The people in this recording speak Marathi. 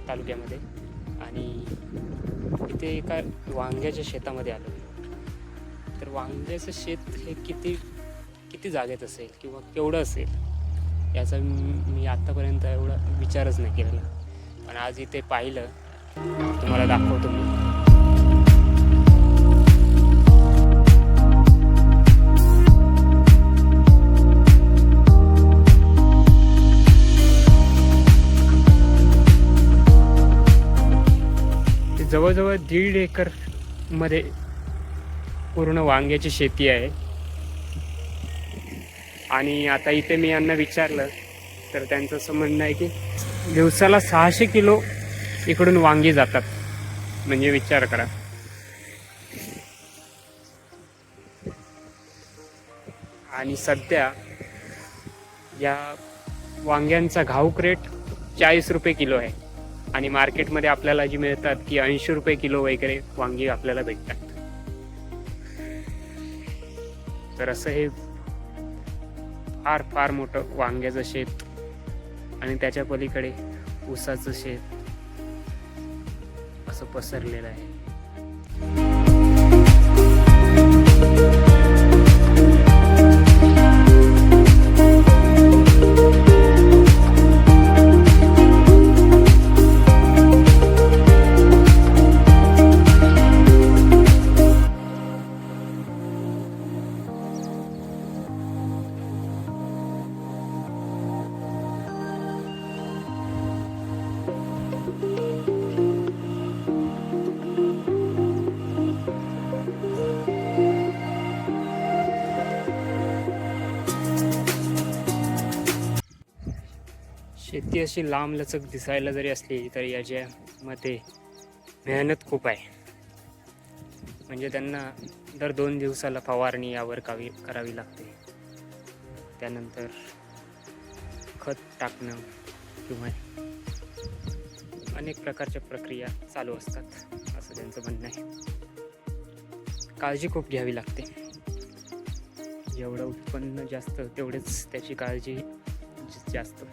तालुक्यामध्ये. आणि इथे एका वांग्याच्या शेतामध्ये आलो. तर वांग्याचं शेत हे किती जागेत असेल किंवा केवढं असेल याचा मी आत्तापर्यंत एवढा विचारच नाही केलेला. पण आज इथे पाहिलं, तुम्हाला दाखवतो मी. जवळजवळ 1.5 एकरमध्ये पूर्ण वांग्याची शेती आहे. आणि आता इथे मी यांना विचारलं तर त्यांचं असं म्हणणं आहे की दिवसाला 600 किलो इकडून वांगी जातात. म्हणजे विचार करा. आणि सध्या या वांग्यांचा घाऊक रेट 40 रुपये किलो आहे. आणि मार्केटमध्ये आपल्याला जी मिळतात की 80 रुपये किलो वगैरे वांगी आपल्याला भेटतात. तर असं हे फार मोठं वांग्याचं शेत आणि त्याच्या पलीकडे ऊसाचं शेत असं पसरलेलं आहे. शेती अशी लांबलचक दिसायला जरी असली तरी याच्यामध्ये मेहनत खूप आहे. म्हणजे त्यांना दर 2 दिवसाला फवारणी यावर करावी लागते. त्यानंतर खत टाकणं किंवा अनेक प्रकारच्या प्रक्रिया चालू असतात असं त्यांचं म्हणणं आहे. काळजी खूप घ्यावी लागते. जेवढं उत्पन्न जास्त तेवढेच त्याची काळजी जास्त.